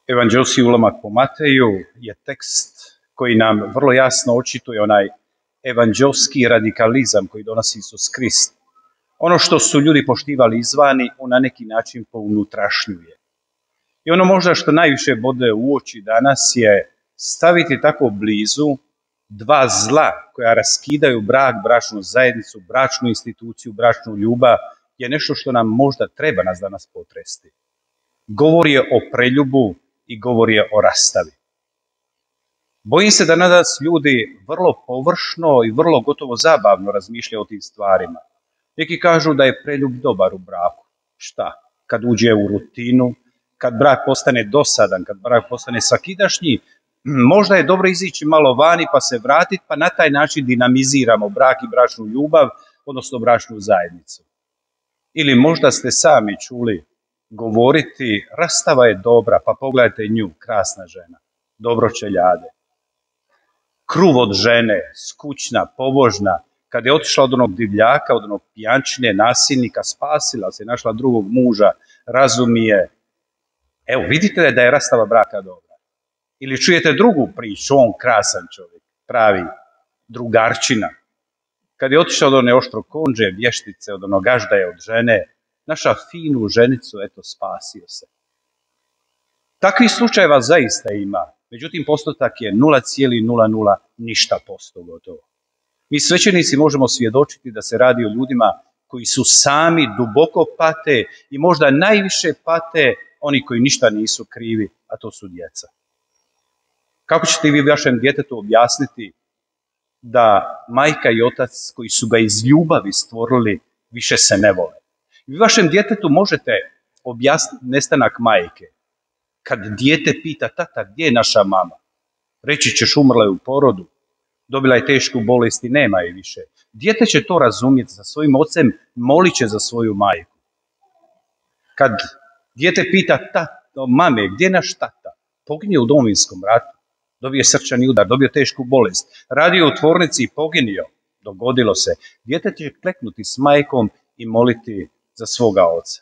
Evanđelski ulomak po Mateju je tekst koji nam vrlo jasno očituje onaj evanđelski radikalizam koji donosi Isus Krist. Ono što su ljudi poštivali izvani, on na neki način pounutrašnjuje. I ono možda što najviše bode u oči danas je staviti tako blizu dva zla koja raskidaju brak, bračnu zajednicu, bračnu instituciju, bračnu ljubav, je nešto što nam možda treba nas danas potresti. Govor je o preljubu i govor je o rastavi. Bojim se da danas ljudi vrlo površno i vrlo gotovo zabavno razmišljaju o tim stvarima. Neki kažu da je preljub dobar u braku. Šta? Kad uđe u rutinu, kad brak postane dosadan, kad brak postane svakidašnji, možda je dobro izići malo vani pa se vratiti, pa na taj način dinamiziramo brak i bračnu ljubav, odnosno bračnu zajednicu. Ili možda ste sami čuli govoriti, rastava je dobra, pa pogledajte nju, krasna žena, dobro čeljade. Kruv od žene, skućna, pobožna, kad je otišla od onog divljaka, od onog pijančine, nasilnika, spasila se, našla drugog muža, razumije. Evo, vidite da je rastava braka dobra. Ili čujete drugu priču, on krasan čovjek, pravi drugarčina. Kad je otišao od one oštrokonđe, vještice, od onog gaždaje od žene, naša finu ženicu, eto, spasio se. Takvih slučajeva zaista ima, međutim postotak je 0,00 ništa posto gotovo. Mi svećenici možemo svjedočiti da se radi o ljudima koji su sami duboko pate i možda najviše pate oni koji ništa nisu krivi, a to su djeca. Kako ćete vi vašem djetetu objasniti da majka i otac koji su ga iz ljubavi stvorili više se ne vole? Vi vašem djetetu možete objasniti nestanak majke. Kad dijete pita, tata, gdje je naša mama? Reći ćeš, umrla je u porodu, dobila je tešku bolest i nema je više. Dijete će to razumjeti, za svojim ocem molit će za svoju majku. Kad dijete pita, mame, gdje je naš tata? Poginio u Domovinskom ratu, dobio je srčani udar, dobio tešku bolest, radio u tvornici i poginio, dogodilo se. Dijete će kleknuti s majkom i moliti za svoga oca.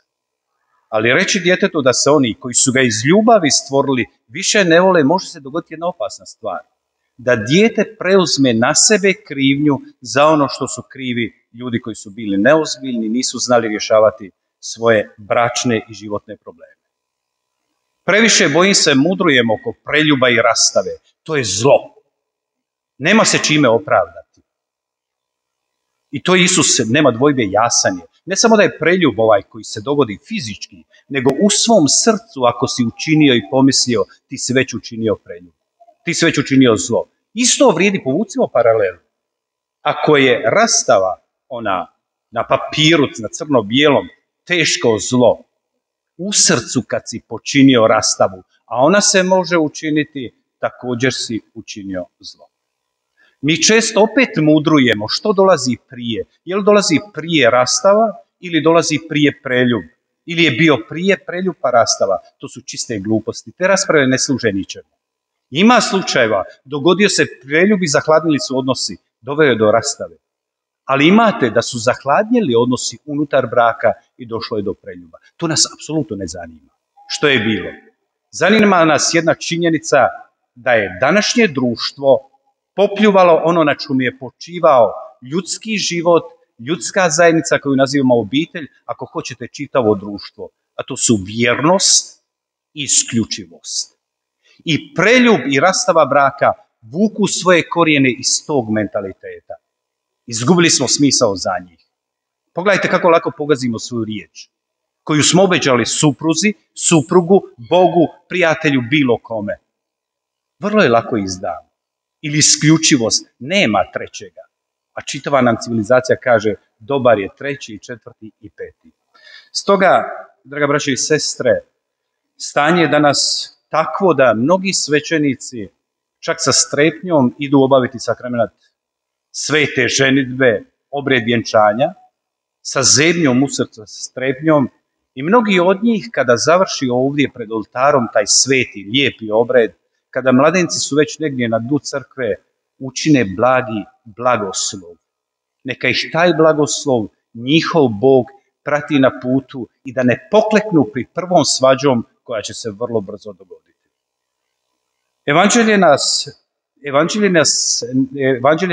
Ali reći djetetu da se oni koji su ga iz ljubavi stvorili više ne vole, može se dogoditi jedna opasna stvar. Da dijete preuzme na sebe krivnju za ono što su krivi ljudi koji su bili neozbiljni, nisu znali rješavati svoje bračne i životne probleme. Previše, bojim se, mudrujemo oko preljuba i rastave. To je zlo. Nema se čime opravdati. I to Isus, nema dvojbe, jasan je. Ne samo da je preljub ovaj koji se dogodi fizički, nego u svom srcu ako si učinio i pomislio, ti si već učinio preljub. Ti si već učinio zlo. Isto vrijedi, povucimo paralelu. Ako je rastava ona na papiru, na crno-bijelom, teško zlo, u srcu kad si počinio rastavu, a ona se može učiniti, također si učinio zlo. Mi često opet mudrujemo što dolazi prije. Je li dolazi prije rastava ili dolazi prije preljub? Ili je bio prije preljub pa rastava? To su čiste gluposti. Te rasprave ne služe ničemu. Ima slučajeva, dogodio se preljub i zahladnili su odnosi, doveo je do rastave. Ali imate da su zahladnjeli odnosi unutar braka i došlo je do preljuba. To nas apsolutno ne zanima. Što je bilo? Zanima nas jedna činjenica da je današnje društvo popljuvalo ono na čemu je počivao ljudski život, ljudska zajednica koju nazivamo obitelj, ako hoćete čitavo društvo. A to su vjernost i isključivost. I preljub i rastava braka vuku svoje korijene iz tog mentaliteta. Izgubili smo smisao za njih. Pogledajte kako lako pogazimo svoju riječ, koju smo obećali supruzi, suprugu, Bogu, prijatelju, bilo kome. Vrlo je lako izdamo. Ili isključivost, nema trećega. A čitava nam civilizacija kaže dobar je treći, i četvrti i peti. Stoga, draga braće i sestre, stanje je danas takvo da mnogi svećenici čak sa strepnjom idu obaviti sakrament svete ženidbe, obred vjenčanja, sa zebnjom u srcu, sa strepnjom, i mnogi od njih kada završi ovdje pred oltarom taj sveti, lijepi obred, kada mladenci su već negdje na dnu crkve, učine blagi blagoslov. Neka ih taj blagoslov, njihov Bog, prati na putu i da ne pokleknu pri prvom svađom koja će se vrlo brzo dogoditi. Evanđelje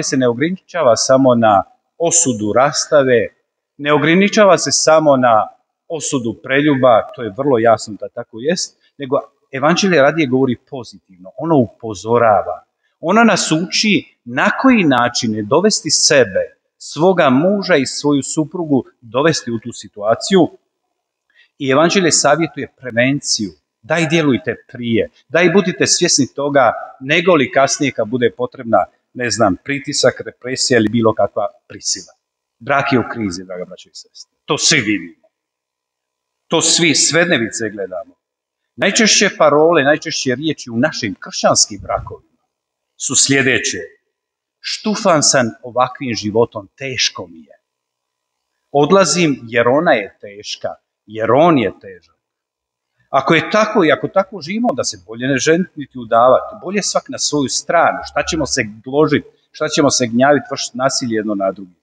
se ne ograničava samo na osudu rastave, ne ograničava se samo na osudu preljuba, to je vrlo jasno da tako jest, nego evanđelje radije govori pozitivno, ono upozorava. Ono nas uči na koji način dovesti sebe, svoga muža i svoju suprugu, dovesti u tu situaciju. I evanđelje savjetuje prevenciju. Daj djelujte prije, daj budite svjesni toga, nego li kasnije kad bude potrebna, pritisak, represija ili bilo kakva prisila. Brak je u krizi, draga braćo i sestre. To svi vidimo. To svi svednevice gledamo. Najčešće parole, najčešće riječi u našim kršćanskim brakovima su sljedeće. Štufan sam ovakvim životom, teško mi je. Odlazim jer ona je teška, jer on je težak. Ako je tako i ako tako živimo, da se bolje ne ženiti niti udavati, bolje svak na svoju stranu. Šta ćemo se gložiti, šta ćemo se gnjaviti, vršiti nasilje jedno na drugi.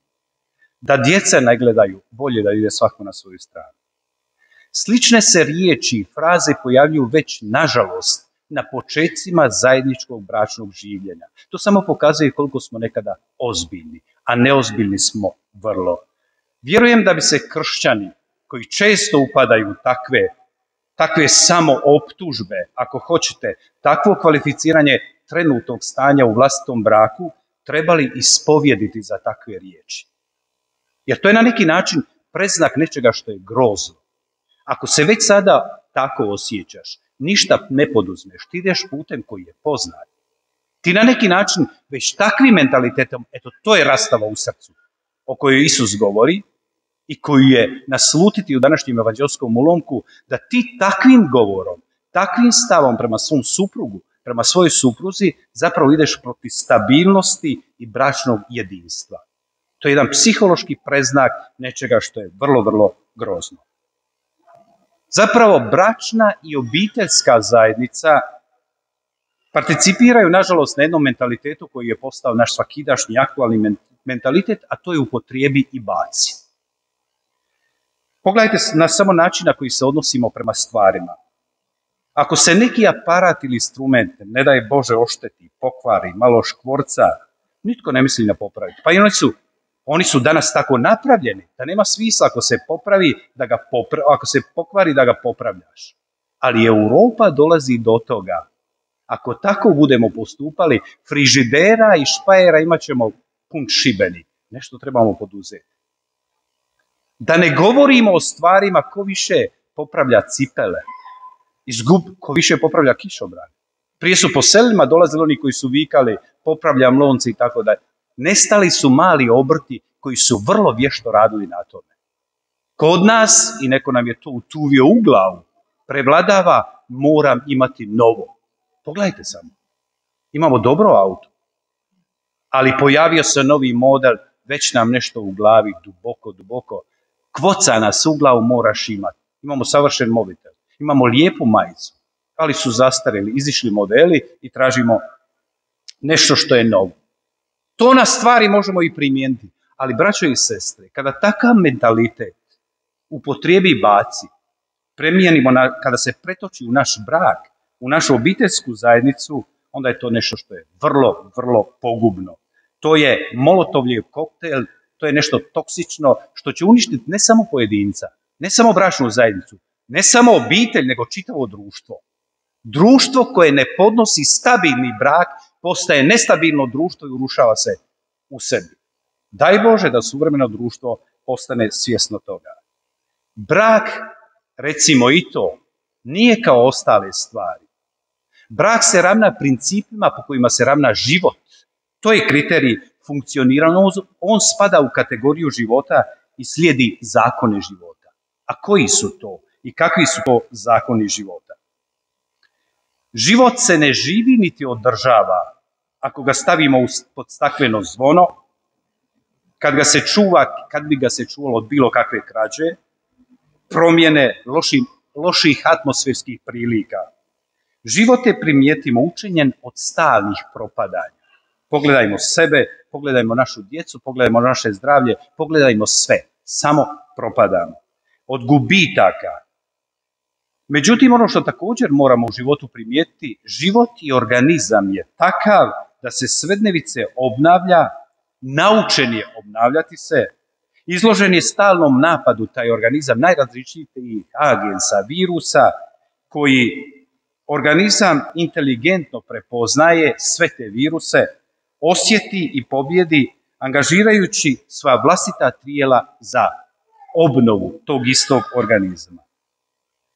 Da djeca ne gledaju, bolje da ide svako na svoju stranu. Slične se riječi i fraze pojavljuju već, nažalost, na počecima zajedničkog bračnog življenja. To samo pokazuje koliko smo nekada ozbiljni, a neozbiljni smo vrlo. Vjerujem da bi se kršćani, koji često upadaju u takve samooptužbe, ako hoćete, takvo kvalificiranje trenutnog stanja u vlastitom braku, trebali ispovjediti za takve riječi. Jer to je na neki način predznak nečega što je grozno. Ako se već sada tako osjećaš, ništa ne poduzmeš, ti ideš putem koji je poznat. Ti na neki način već takvim mentalitetom, eto to je rastava u srcu, o kojoj Isus govori i koju je naslutiti u današnjem evanđelskom ulomku, da ti takvim govorom, takvim stavom prema svom suprugu, prema svojoj supruzi, zapravo ideš protiv stabilnosti i bračnog jedinstva. To je jedan psihološki predznak nečega što je vrlo, vrlo grozno. Zapravo, bračna i obiteljska zajednica participiraju, nažalost, na jednom mentalitetu koji je postao naš svakidašnji aktualni mentalitet, a to je upotrijebi i baci. Pogledajte na samo način na koji se odnosimo prema stvarima. Ako se neki aparat ili instrument, ne daj Bože, ošteti, pokvari, malo škvorca, nitko ne misli na popraviti. Pa i oni su danas tako napravljeni da nema smisla ako se pokvari da ga popravljaš. Ali Europa dolazi do toga. Ako tako budemo postupali, frižidera i špajera imat ćemo pun šibeni. Nešto trebamo poduzeti. Da ne govorimo o stvarima ko više popravlja cipele, ko više popravlja kišobran. Prije su po selima dolazili oni koji su vikali popravljam lonce i tako dalje. Nestali su mali obrti koji su vrlo vješto radili na tome. Kod nas, i neko nam je to utuvio u glavu, prevladava moram imati novo. Pogledajte samo. Imamo dobro auto, ali pojavio se novi model, već nam nešto u glavi duboko. Kvoca nas u glavu, moraš imati. Imamo savršen mobitel, imamo lijepu majicu, ali su zastarili, izišli modeli i tražimo nešto što je novo. To na stvari možemo i primijeniti, ali braćo i sestre, kada takav mentalitet upotrijebi i baci, premijenimo kada se pretoči u naš brak, u našu obiteljsku zajednicu, onda je to nešto što je vrlo, vrlo pogubno. To je molotovljev koktel, to je nešto toksično što će uništiti ne samo pojedinca, ne samo bračnu zajednicu, ne samo obitelj, nego čitavo društvo. Društvo koje ne podnosi stabilni brak postaje nestabilno društvo i urušava se u sebi. Daj Bože da suvremeno društvo postane svjesno toga. Brak, recimo i to, nije kao ostale stvari. Brak se ravna principima po kojima se ravna život. To je kriterij funkcioniranja. On spada u kategoriju života i slijedi zakone života. A koji su to i kakvi su to zakoni života? Život se ne živi niti održava ako ga stavimo pod stakleno zvono, kad bi ga se čuvalo od bilo kakve krađe, promjene loših atmosferskih prilika. Život je, primijetimo, učinjen od stalnih propadanja. Pogledajmo sebe, pogledajmo našu djecu, pogledajmo naše zdravlje, pogledajmo sve. Samo propadamo. Od gubitaka. Međutim, ono što također moramo u životu primijetiti, život i organizam je takav da se svednevice obnavlja, naučen je obnavljati se, izložen je stalnom napadu taj organizam najrazličitijih agensa, virusa, koji organizam inteligentno prepoznaje sve te viruse, osjeti i pobjedi, angažirajući sva vlastita tijela za obnovu tog istog organizma.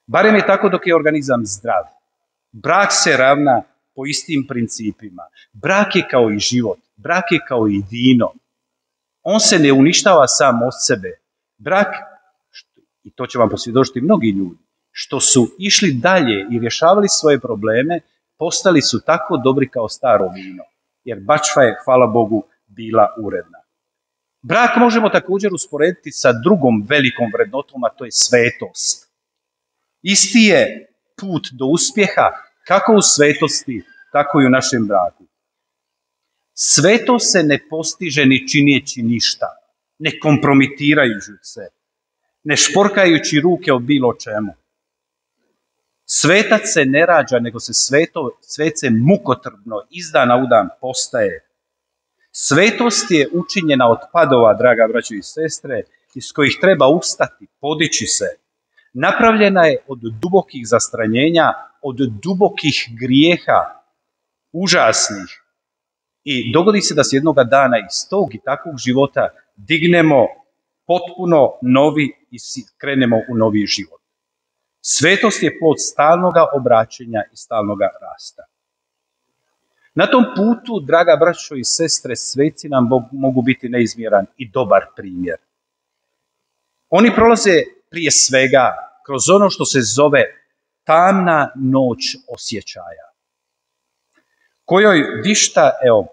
Barem je tako dok je organizam zdrav. Brak se ravna po istim principima. Brak je kao i život. Brak je kao i vino. On se ne uništava sam od sebe. Brak, i to će vam posvjedočiti mnogi ljudi, što su išli dalje i rješavali svoje probleme, postali su tako dobri kao staro vino. Jer bačva je, hvala Bogu, bila uredna. Brak možemo također usporediti sa drugom velikom vrednotom, a to je svetost. Isti je put do uspjeha kako u svetosti, tako i u našem braku. Svetost se ne postiže ni čineći ništa, ne kompromitirajući se, ne šporkajući ruke o bilo čemu. Svetac se ne rađa, nego se svece mukotrpno iz dana u dan postaje. Svetost je učinjena od padova, draga braćo i sestre, iz kojih treba ustati, podići se. Napravljena je od dubokih zastranjenja, od dubokih grijeha, užasnih. I dogodi se da se jednoga dana iz tog i takvog života dignemo potpuno novi i krenemo u novi život. Svetost je plod stalnoga obraćenja i stalnoga rasta. Na tom putu, draga braćo i sestre, sveci nam mogu biti neizmjeran i dobar primjer. Oni prolaze prije svega kroz ono što se zove tamna noć osjećaja, kojoj višta, evo,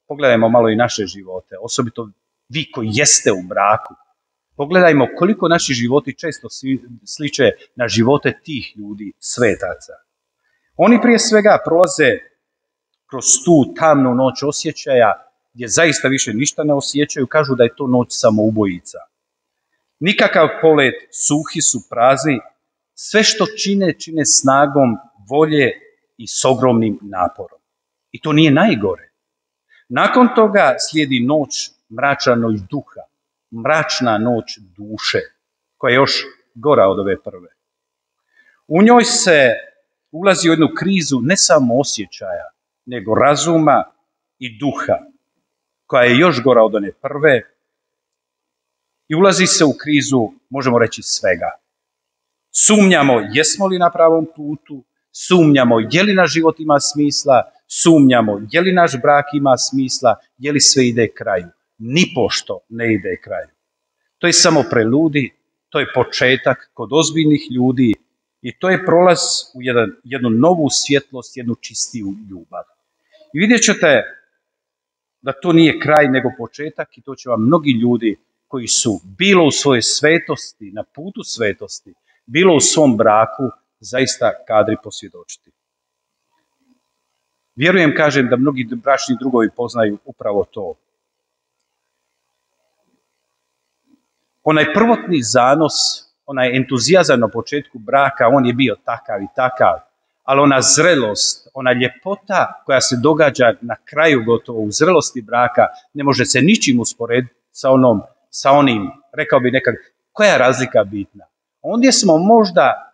pogledajmo malo i naše živote, osobito vi koji jeste u braku. Pogledajmo koliko naši životi često sliče na živote tih ljudi, svetaca. Oni prije svega prolaze kroz tu tamnu noć osjećaja, gdje zaista više ništa ne osjećaju, kažu da je to noć samoubojica. Nikakav polet, suhi su, prazni, sve što čine snagom volje i s ogromnim naporom. I to nije najgore. Nakon toga slijedi noć mračna noć duha, mračna noć duše, koja je još gora od ove prve. U njoj se ulazi u jednu krizu ne samo osjećaja, nego razuma i duha, koja je još gora od one prve, i ulazi se u krizu, možemo reći, svega. Sumnjamo jesmo li na pravom putu, sumnjamo je li naš život ima smisla, sumnjamo je li naš brak ima smisla, je li sve ide kraju. Nipošto ne ide kraju. To je samo preludi, to je početak kod ozbiljnih ljudi i to je prolaz u jednu novu svjetlost, jednu čistiju ljubav. I vidjet ćete da to nije kraj nego početak i to će vam mnogi ljudi koji su bilo u svojoj svetosti, na putu svetosti, bilo u svom braku, zaista kadri posvjedočiti. Vjerujem, kažem, da mnogi bračni drugovi poznaju upravo to. Onaj prvotni zanos, onaj entuzijazam na početku braka, on je bio takav i takav, ali ona zrelost, ona ljepota koja se događa na kraju gotovo u zrelosti braka, ne može se ničim usporediti sa onim, rekao bi nekak, koja je razlika bitna? Ondje smo možda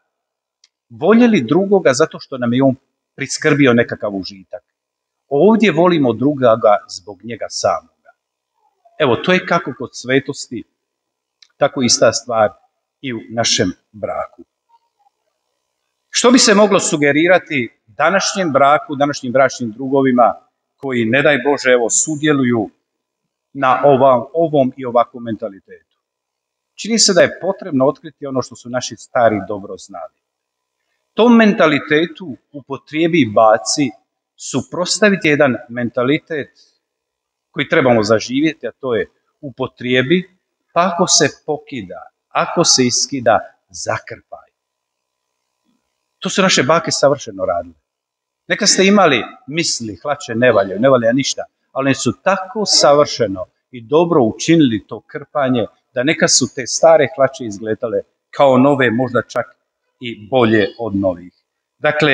voljeli drugoga zato što nam je on priskrbio nekakav užitak. Ovdje volimo drugoga zbog njega samoga. Evo, to je kako kod svetosti, tako ista stvar i u našem braku. Što bi se moglo sugerirati današnjem braku, današnjim bračnim drugovima koji, ne daj Bože, evo, sudjeluju na ovom i ovakvom mentalitetu? Čini se da je potrebno otkriti ono što su naši stari dobro znali. Tom mentalitetu upotrijebi i baci suprotstaviti jedan mentalitet koji trebamo zaživjeti, a to je upotrijebi, pa ako se pokida, ako se iskida, zakrpaj. To su naše bake savršeno radile. Neka ste imali misli, hlače ne valja ništa, ali su tako savršeno i dobro učinili to krpanje, da neka su te stare hlače izgledale kao nove, možda čak i bolje od novih. Dakle,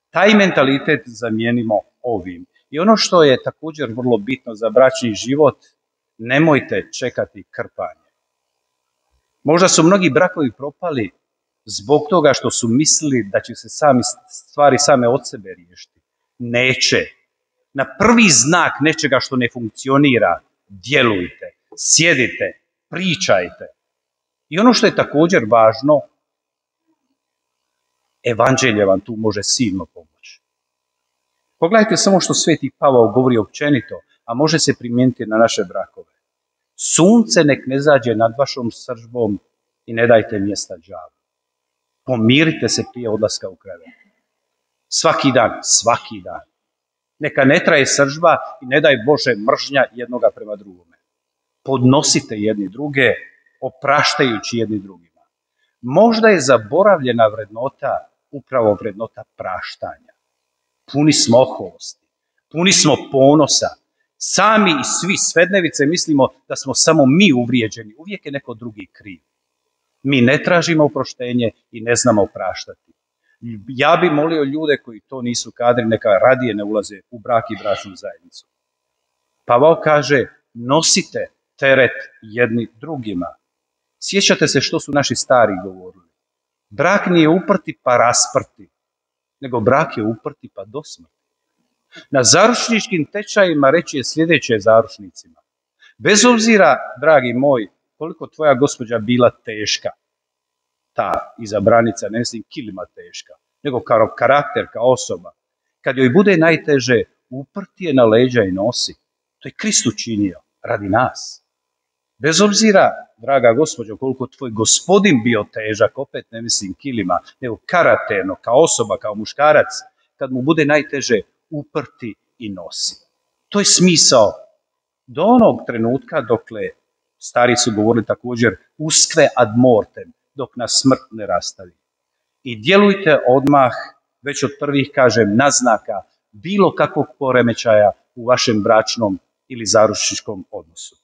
taj mentalitet zamijenimo ovim. I ono što je također vrlo bitno za bračni život, nemojte čekati krpanje. Možda su mnogi brakovi propali zbog toga što su mislili da će se stvari same od sebe riješiti. Neće. Na prvi znak nečega što ne funkcionira, djelujte, sjedite, pričajte. I ono što je također važno, evanđelje vam tu može silno pomoći. Pogledajte samo što Sveti Pavao govori općenito, a može se primijeniti na naše brakove. Sunce nek ne zađe nad vašom sržbom i ne dajte mjesta đavlu. Pomirite se prije odlaska u krevet. Svaki dan. Neka ne traje sržba i ne daj Bože mržnja jednoga prema drugome. Podnosite jedni druge, opraštajući jedni drugima. Možda je zaboravljena vrednota, upravo vrednota praštanja. Puni smo oholosti, puni smo ponosa. Sami i svi svednevice mislimo da smo samo mi uvrijeđeni. Uvijek je neko drugi kriv. Mi ne tražimo oproštenje i ne znamo opraštati. Ja bi molio ljude koji to nisu kadri, neka radije ne ulaze u brak i bračnu zajednicu. Pavao kaže, nosite teret jedni drugima. Sjećate se što su naši stari govorili. Brak nije uprti pa rasprti, nego brak je uprti pa do smrti. Na zaručničkim tečajima reći je sljedeće zaručnicima. Bez obzira, dragi moj, koliko tvoja gospođa bila teška, ta izabranica, ne mislim kilima teška, nego kao karakter, kao osoba, kad joj bude najteže, uprti je na leđa i nosi. To je Krist učinio radi nas. Bez obzira, draga gospođo, koliko tvoj gospodin bio težak, opet ne mislim kilima, nego karakterno, kao osoba, kao muškarac, kad mu bude najteže, uprti i nosi. To je smisao do onog trenutka dokle, stari su govorili također, usque ad mortem, dok nas smrt ne rastavi. I djelujte odmah, već od prvih, kažem, naznaka bilo kakvog poremećaja u vašem bračnom ili zaručničkom odnosu.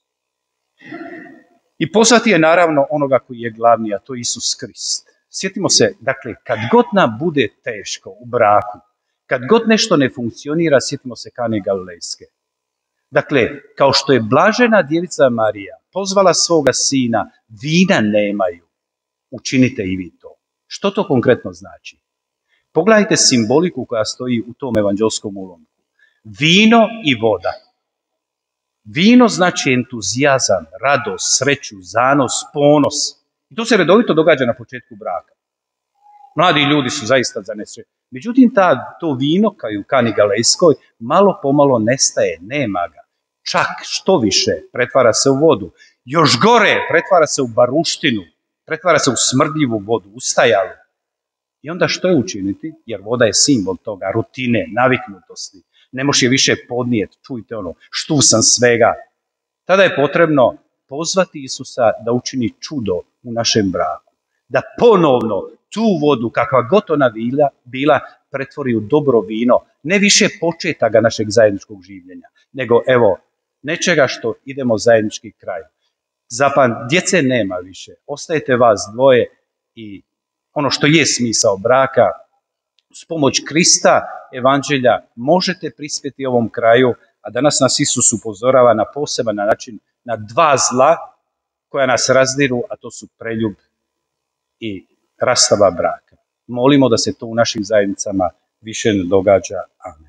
I pozvati je naravno onoga koji je glavni, a to je Isus Krist. Sjetimo se, dakle, kad god nam bude teško u braku, kad god nešto ne funkcionira, sjetimo se Kane Galilejske. Dakle, kao što je blažena djevica Marija pozvala svoga sina, vina nemaju, učinite i vi to. Što to konkretno znači? Pogledajte simboliku koja stoji u tom evanđelskom ulomku. Vino i voda. Vino znači entuzijazam, radost, sreću, zanos, ponos. I to se redovito događa na početku braka. Mladi ljudi su zaista zanesreni. Međutim, to vino, kao i u Kani Galilejskoj, malo pomalo nestaje, nema ga. Čak što više, pretvara se u vodu. Još gore, pretvara se u baruštinu, pretvara se u smrdljivu vodu, ustajalu. I onda što je učiniti? Jer voda je simbol toga, rutine, naviknutosti. Ne može je više podnijeti, čujte ono, štu sam svega. Tada je potrebno pozvati Isusa da učini čudo u našem braku. Da ponovno tu vodu, kakva god ona bila, pretvori u dobro vino. Ne više početaka našeg zajedničkog življenja, nego evo, nečega što idemo zajednički kraj. Djece nema više, ostajete vas dvoje i ono što je smisao braka, s pomoć Krista, evanđelja, možete prispjeti ovom kraju, a danas nas Isus upozorava na poseban način na dva zla koja nas razdiru, a to su preljub i rastava braka. Molimo da se to u našim zajednicama više ne događa. Amen.